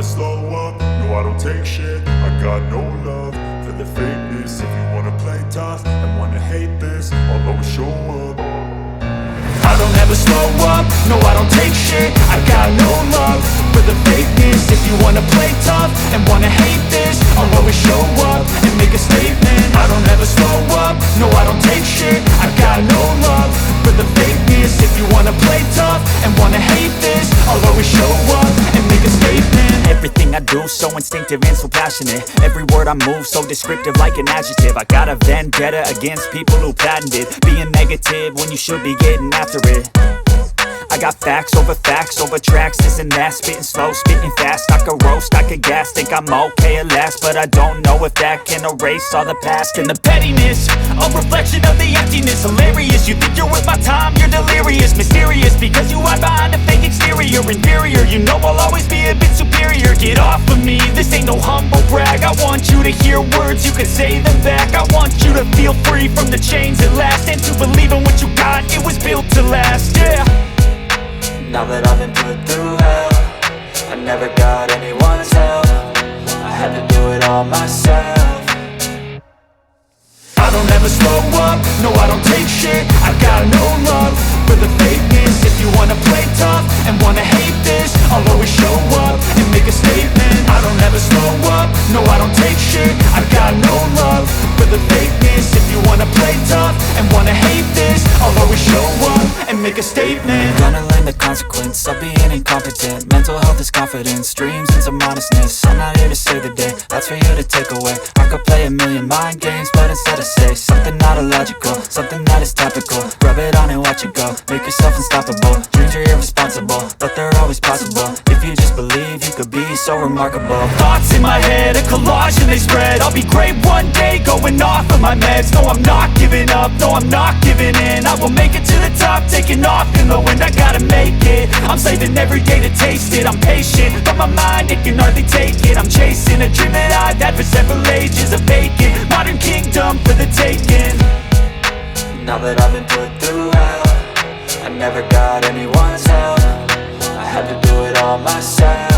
slow up, no I don't take shit. I got no love for the fakeness. If you wanna play tough and wanna hate this, I'll always show up. I don't ever slow up, no I don't take shit. I got no love for the fakeness. If you wanna play tough and wanna hate this, I'll always show up and make a statement. I don't ever slow up, no I don't take shit. I got no love for the fakeness. If you wanna play tough and wanna hate this, I'll always show up and make a statement. Everything I do so instinctive and so passionate. Every word I move so descriptive like an adjective. I got a vendetta against people who patented being negative when you should be getting after it. I got facts over tracks, this and that. Spitting slow, spitting fast, I could roast, I could gas. Think I'm okay at last, but I don't know if that can erase all the past. And the pettiness, a reflection of the emptiness. Hilarious, you think you're worth my time, you're delirious. Mysterious, because you hide behind a fake exterior. Inferior, you know I'll always be a bit superior. Get off of me, this ain't no humble brag. I want you to hear words, you can say them back. I want you to feel free from the chains at last, and to believe in what you got, it was built to last, yeah. Now that I've been put through hell, I never got anyone's help. I had to do it all myself. I don't ever slow up, no I don't take shit. I got no love for the fakeness. If you wanna play tough and wanna hate this, I'll always show up and make a statement. I don't ever slow up, no I don't take shit. I got no love for the fakeness. If you wanna play tough and wanna hate this, I'll always show up and make a statement. Gonna learn the consequence of being incompetent. Mental health is confidence, dreams and some honestness. I'm not here to save the day, that's for you to take away. I could play a million mind games, but instead I say something not illogical, something that is topical. Rub it on and watch it go, make yourself unstoppable. Dreams are irresponsible, but they're always possible. If you just believe, you could be so remarkable. Thoughts in my head, a collage and they spread. I'll be great one day, going off of my meds. No, I'm not giving up, no, I'm not giving in. I will make it to the top, taking off in the wind. I gotta make it, I'm saving every day to taste it. I'm patient, but my mind, it can hardly take it. I'm chasing a dream that I've had for several ages. A vacant, modern kingdom for the taking. Now that I've been put through hell, I never got anyone's help. I had to do it all myself.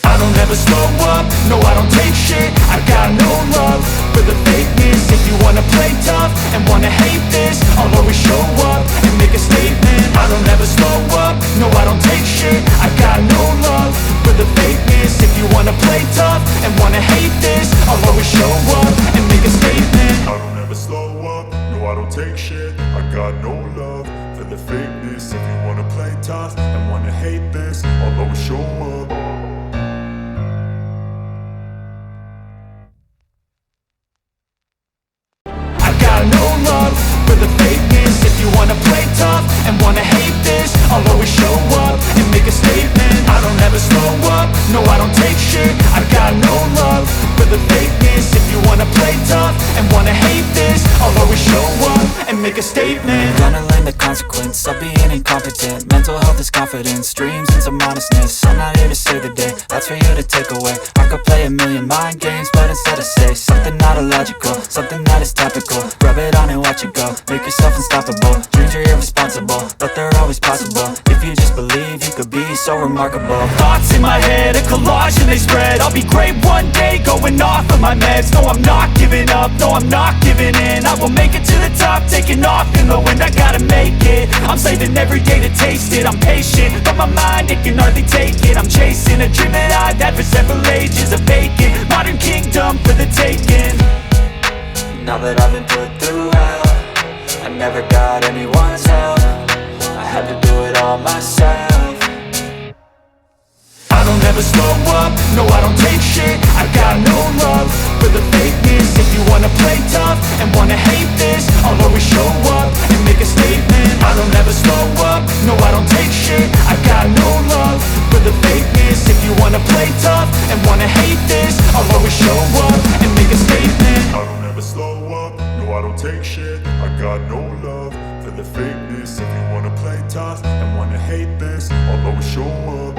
I don't ever slow up, no I don't take shit. I got no love for the fakeness. If you wanna play tough and wanna hate this, I'll always show up and make a statement. I don't ever slow up, no I don't take shit. I got no love for the fakeness. If you wanna play tough and wanna hate this, I'll always show up and make a statement. I don't ever slow up, no I don't take shit. I got no love for the fakeness. If you wanna play tough and wanna hate this, I'll always show up. No love for the fakeness. If you wanna play tough and wanna hate this, I'll always show up and make a statement. I don't ever slow up, no I don't take shit. I got no love for the fakeness. If you wanna play tough and wanna hate this, I'll always show up and make a statement. Gonna learn the consequence of being incompetent. Mental health is confidence, dreams and some honestness. I'm not here to save the day, that's for you to take away. I could play a million mind games, but instead I say something not illogical, something that is topical. Rub it on and watch it go, make yourself unstoppable. Dreams are irresponsible, but they're always possible. If you just believe, you could be so remarkable. Thoughts in my head, a collage and they spread. I'll be great one day, going off of my meds. No, I'm not giving up, no, I'm not giving in. I will make it to the top, taking off in the wind. I gotta make it, I'm saving every day to taste it. I'm patient, but my mind, it can hardly take it. I'm chasing a dream that I've had for several ages. A vacant, modern kingdom for the taking. Now that I've been put through hell, I never got anyone's help. I had to do it all myself. I don't ever slow up, no I don't take shit. I got no love for the fakeness. If you wanna play tough and wanna hate this, I'll always show up and make a statement. I don't ever slow up, no I don't take shit. I got no love for the fakeness. If you wanna play tough and wanna hate this, I'll always show up and make a statement. I don't ever slow up, no I don't take shit. I got no love for the fakeness. If you wanna play tough and wanna hate this, I'll always show up.